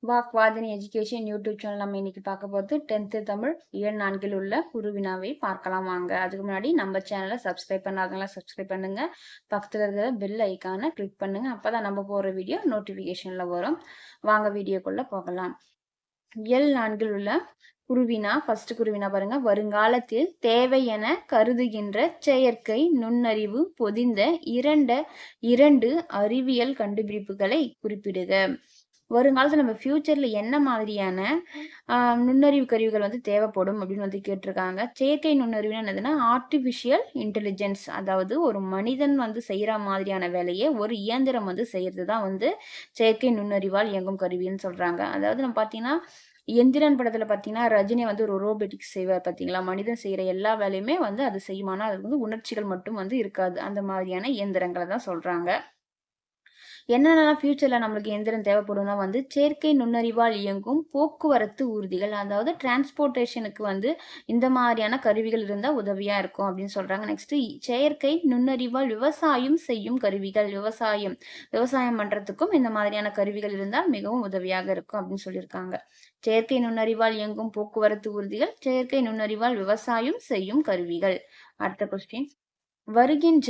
வாக்வாதினி education YouTube channel நம்ம இன்னைக்கு பார்க்க போகிறது 10th தமிழ் இயல் 4 உள்ள குருவினாவை பார்க்கலாம் வாங்க. அதுக்கு முன்னாடி நம்ம சேனலை சப்ஸ்கிரைப் பண்ணாதவங்களாம் சப்ஸ்கிரைப் பண்ணுங்க. பக்கத்தில் இருக்கிற பெல் ஐக்கானை கிளிக் பண்ணுங்க. அப்பதான் நம்ம போகிற வீடியோ நோட்டிஃபிகேஷனில் வரும். வாங்க வீடியோக்குள்ள போகலாம். இயல் 4 உள்ள குருவினா ஃபர்ஸ்ட் குருவினா பாருங்க. வருங்காலத்தில் தேவை என கருதுகின்ற செயற்கை நுண்ணறிவு பொதிந்த இரண்டு அறிவியல் கண்டுபிடிப்புகளை குறிப்பிடுக. வருங்காலத்தில் நம்ம ஃபியூச்சர்ல என்ன மாதிரியான நுண்ணறிவு கருவிகள் வந்து தேவைப்படும் அப்படின்னு வந்து கேட்டிருக்காங்க. செயற்கை நுண்ணறிவு என்னதுன்னா ஆர்டிஃபிஷியல் இன்டெலிஜென்ஸ், அதாவது ஒரு மனிதன் வந்து செய்யற மாதிரியான வேலையை ஒரு இயந்திரம் வந்து செய்யறது தான் வந்து செயற்கை நுண்ணறிவால் இயங்கும் கருவின்னு சொல்றாங்க. அதாவது நம்ம பார்த்தீங்கன்னா எந்திரன் படத்துல பார்த்தீங்கன்னா ரஜினி வந்து ஒரு ரோபோட்டிக்ஸ் செய்வார் பார்த்தீங்களா. மனிதன் செய்யற எல்லா வேலையுமே வந்து அது செய்யுமானா அது வந்து உணர்ச்சிகள் மட்டும் வந்து இருக்காது. அந்த மாதிரியான இயந்திரங்களை தான் சொல்றாங்க. என்னென்னலாம் ஃபியூச்சர்ல நம்மளுக்கு எந்திரம் தேவைப்படும்னா வந்து செயற்கை நுண்ணறிவால் இயங்கும் போக்குவரத்து ஊர்திகள், அதாவது டிரான்ஸ்போர்ட்டேஷனுக்கு வந்து இந்த மாதிரியான கருவிகள் இருந்தால் உதவியா இருக்கும் அப்படின்னு சொல்றாங்க. நெக்ஸ்ட் செயற்கை நுண்ணறிவால் விவசாயம் செய்யும் கருவிகள், விவசாயம் பண்றதுக்கும் இந்த மாதிரியான கருவிகள் இருந்தால் மிகவும் உதவியாக இருக்கும் அப்படின்னு சொல்லியிருக்காங்க. செயற்கை நுண்ணறிவால் இயங்கும் போக்குவரத்து ஊர்திகள், செயற்கை நுண்ணறிவால் விவசாயம் செய்யும் கருவிகள். அடுத்த கொஸ்டின். வருகின்ற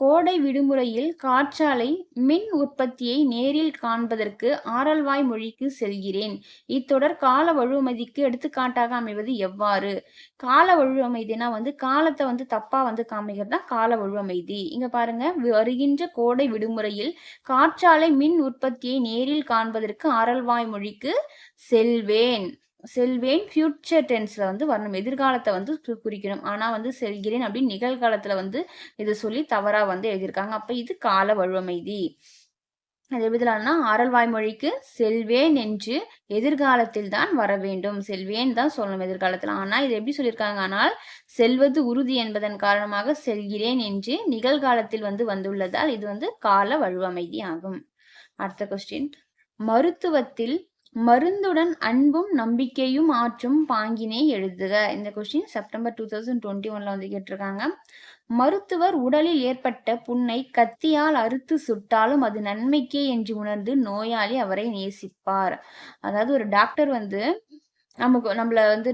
கோடை விடுமுறையில் காற்றாலை மின் உற்பத்தியை நேரில் காண்பதற்கு ஆரல்வாய்மொழிக்கு செல்கிறேன். இத்தொடர் கால வழுவமைதிக்கு எடுத்துக்காட்டாக அமைவது எவ்வாறு? கால வழுவமைதினா வந்து காலத்தை வந்து தப்பா வந்து காமிக்கிறது தான் கால வழுவமைதி. இங்க பாருங்க, வருகின்ற கோடை விடுமுறையில் காற்றாலை மின் உற்பத்தியை நேரில் காண்பதற்கு ஆரல்வாய்மொழிக்கு செல்வேன். ஃபியூச்சர் டென்ஸ்ல வந்து வரணும், எதிர்காலத்தை வந்து குறிக்கணும். ஆனா வந்து செல்கிறேன் அப்படின்னு நிகழ்காலத்துல வந்து இது சொல்லி தவறா வந்து எழுதியிருக்காங்க. அப்ப இது கால வழுவமைதி. அது எழுதலாம்னா ஆரல்வாய்மொழிக்கு செல்வேன் என்று எதிர்காலத்தில் தான் வர வேண்டும். செல்வேன் தான் சொல்லணும் எதிர்காலத்தில். ஆனா இது எப்படி சொல்லியிருக்காங்க, ஆனால் செல்வது உறுதி என்பதன் காரணமாக செல்கிறேன் என்று நிகழ்காலத்தில் வந்து வந்துள்ளதால் இது வந்து கால வழுவமைதி ஆகும். அடுத்த கொஸ்டின். மருத்துவத்தில் மருந்துடன் அன்பும் நம்பிக்கையும் ஆற்றும் பாங்கினை எழுதுக. இந்த கொஸ்டின் செப்டம்பர் 2021 வந்து கேட்டிருக்காங்க. மருத்துவர் உடலில் ஏற்பட்ட புண்ணை கத்தியால் அறுத்து சுட்டாலும் அது நன்மைக்கே என்று உணர்ந்து நோயாளி அவரை நேசிப்பார். அதாவது ஒரு டாக்டர் வந்து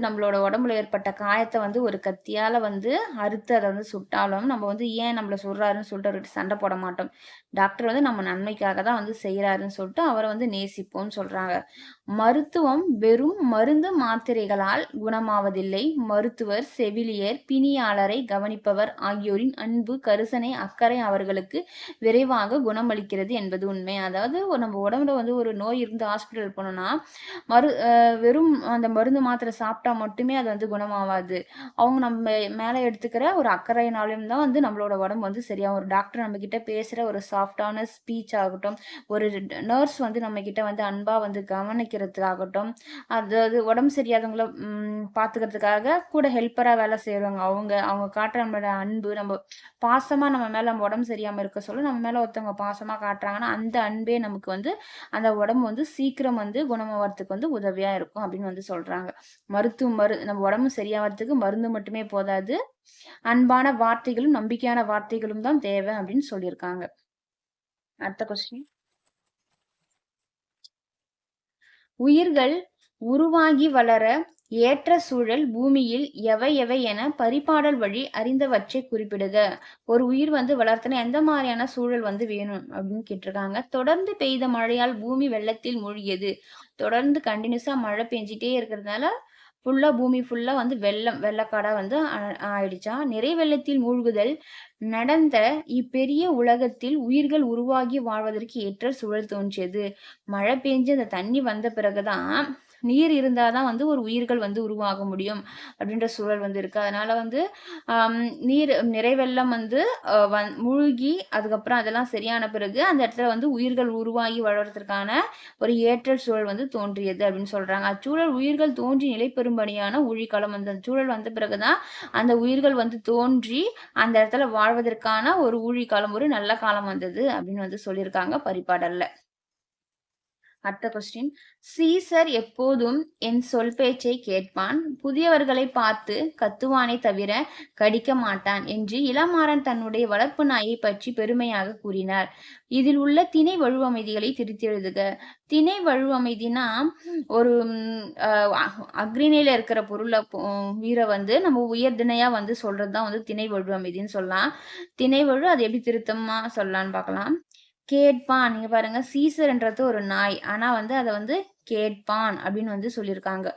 நம்மளோட உடம்புல ஏற்பட்ட காயத்தை வந்து ஒரு கத்தியால வந்து அறுத்து அதை வந்து சுட்டாலும் நம்ம வந்து ஏன் நம்மள சொல்றாருன்னு சொல்லிட்டு அவர்கிட்ட சண்டை போட மாட்டோம். டாக்டர் வந்து நம்ம நன்மைக்காக தான் வந்து செய்யறாருன்னு சொல்லிட்டு அவரை வந்து நேசிப்போம்னு சொல்றாங்க. மருத்துவம் வெறும் மருந்து மாத்திரைகளால் குணமாவதில்லை. மருத்துவர், செவிலியர், பிணியாளரை கவனிப்பவர் ஆகியோரின் அன்பு, கரிசனை, அக்கறை அவர்களுக்கு விரைவாக குணமளிக்கிறது என்பது உண்மை. அதாவது நம்ம உடம்புல வந்து ஒரு நோய் இருந்து ஹாஸ்பிட்டல் போனோம்னா வெறும் அந்த மருந்து மாத்திரை சாப்பிட்டா மட்டுமே அது வந்து குணமாவாது. அவங்க நம்ம மேல எடுத்துக்கிற ஒரு அக்கறையினாலும் தான் வந்து நம்மளோட உடம்பு வந்து சரியாகும். ஒரு டாக்டர் நம்ம கிட்ட பேசுற ஒரு சாஃப்டான ஸ்பீச் ஆகட்டும், ஒரு நர்ஸ் வந்து நம்ம கிட்ட வந்து அன்பா வந்து கவனிக்கிறதுக்காகட்டும், அதாவது உடம்பு சரியாதவங்கள பாத்துக்கிறதுக்காக கூட ஹெல்ப்பரா வேலை செய்யறவங்க, அவங்க காட்டுற நம்மளோட அன்பு, நம்ம பாசமா நம்ம மேல நம்ம உடம்பு சரியாம இருக்க சொல்ல நம்ம மேல ஒருத்தவங்க பாசமா காட்டுறாங்கன்னா அந்த அன்பே நமக்கு வந்து அந்த உடம்பு வந்து சீக்கிரம் வந்து குணமாவதுக்கு வந்து உதவியா இருக்கும் அப்படின்னு வந்து சொல்றாங்க. நம்ம உடம்பு சரியாவதுக்கு மருந்து மட்டுமே போதாது, அன்பான வார்த்தைகளும் நம்பிக்கையான வார்த்தைகளும் தான் தேவை அப்படின்னு சொல்லியிருக்காங்க. அடுத்த கொஸ்டின். உயிர்கள் உருவாகி வளர ஏற்ற சூழல் பூமியில் எவை எவை என பரிபாடல் வழி அறிந்தவற்றை குறிப்பிடுக. ஒரு உயிர் வந்து வளர்த்தன எந்த மாதிரியான சூழல் வந்து வேணும் அப்படின்னு கேட்டிருக்காங்க. தொடர்ந்து பெய்த மழையால் பூமி வெள்ளத்தில் மூழ்கியது. தொடர்ந்து கண்டினியூஸா மழை பெஞ்சிட்டே இருக்கிறதுனால பூமி ஃபுல்லா வந்து வெள்ளக்காடா வந்து ஆயிடுச்சா. நிறை வெள்ளத்தில் மூழ்குதல் நடந்த இப்பெரிய உலகத்தில் உயிர்கள் உருவாகி வாழ்வதற்கு ஏற்ற சூழல் தோன்றியது. மழை பெஞ்சு அந்த தண்ணி வந்த பிறகுதான் நீர் இருந்தாதான் வந்து ஒரு உயிர்கள் வந்து உருவாக முடியும் அப்படின்ற சூழல் வந்து இருக்கு. அதனால வந்து நிறை வெள்ளம் வந்து மூழ்கி அதுக்கப்புறம் அதெல்லாம் சரியான பிறகு அந்த இடத்துல வந்து உயிர்கள் உருவாகி வளர்றதுக்கான ஒரு ஏற்றல் சூழல் வந்து தோன்றியது அப்படின்னு சொல்றாங்க. அச்சூழல் உயிர்கள் தோன்றி நிலை பெறும்படியான ஊழிக்காலம் வந்து அந்த சூழல் வந்த பிறகுதான் அந்த உயிர்கள் வந்து தோன்றி அந்த இடத்துல வாழ்வதற்கான ஒரு ஊழிக்காலம், ஒரு நல்ல காலம் வந்தது அப்படின்னு வந்து சொல்லியிருக்காங்க பரிபாடல்ல. அடுத்த கொஸ்டின். சீசர் எப்போதும் என் சொல் பேச்சை கேட்பான், புதியவர்களை பார்த்து கத்துவானே தவிர கடிக்க மாட்டான் என்று இளமாறன் தன்னுடைய வளர்ப்பு நாயை பற்றி பெருமையாக கூறினார். இதில் உள்ள திணை வழுவமைதிகளை திரித்து எழுதுக. திணை வழுவமைதினா ஒரு அக்ரிணையில இருக்கிற பொருளை வீரை வந்து நம்ம உயர்திணையா வந்து சொல்றதுதான் வந்து திணை வழுவமைதின்னு சொல்லலாம். திணை வழு அது எப்படி திருத்தமா சொல்லலாம்னு பார்க்கலாம். கேட்பான். நீங்க பாருங்க, சீசர்ன்றது ஒரு நாய். ஆனா வந்து அத வந்து கேட்பான் அப்படின்னு வந்து சொல்லியிருக்காங்க.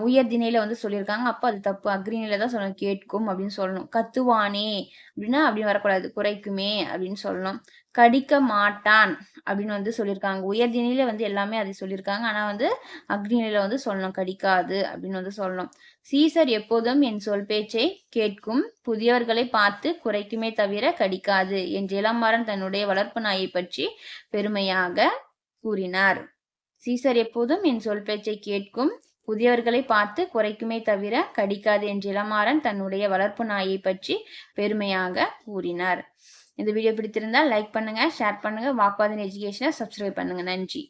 உயர் திணையில வந்து சொல்லியிருக்காங்க. அப்ப அது தப்பு. அக்ரிணையில தான் சொல்லணும். கேட்கும் அப்படின்னு சொல்லணும். கத்துவானே அப்படின்னா அப்படி வரக்கூடாது. குறைக்குமே அப்படின்னு சொல்லணும். கடிக்க மாட்டான் அப்படின்னு வந்து சொல்லியிருக்காங்க. உயர் திணையில வந்து எல்லாமே அதை சொல்லியிருக்காங்க. ஆனா வந்து அக்ரிணையில வந்து சொல்லணும். கடிக்காது அப்படின்னு வந்து சொல்லணும். சீசர் எப்போதும் என் சொல் பேச்சை கேட்கும், புதியவர்களை பார்த்து குறைக்குமே தவிர கடிக்காது என்று இளமாறன் தன்னுடைய வளர்ப்பு நாயை பற்றி பெருமையாக கூறினார். சீசர் எப்போதும் என் சொல் பேச்சை கேட்கும், புதியவர்களை பார்த்து குறைக்குமே தவிர கடிக்காது என்று இளமாறன் தன்னுடைய வளர்ப்பு நாயை பற்றி பெருமையாக கூறினார். இந்த வீடியோ பிடித்திருந்தால் லைக் பண்ணுங்க, ஷேர் பண்ணுங்க. வாக்வாதன் எஜுகேஷனை சப்ஸ்கிரைப் பண்ணுங்க. நன்றி.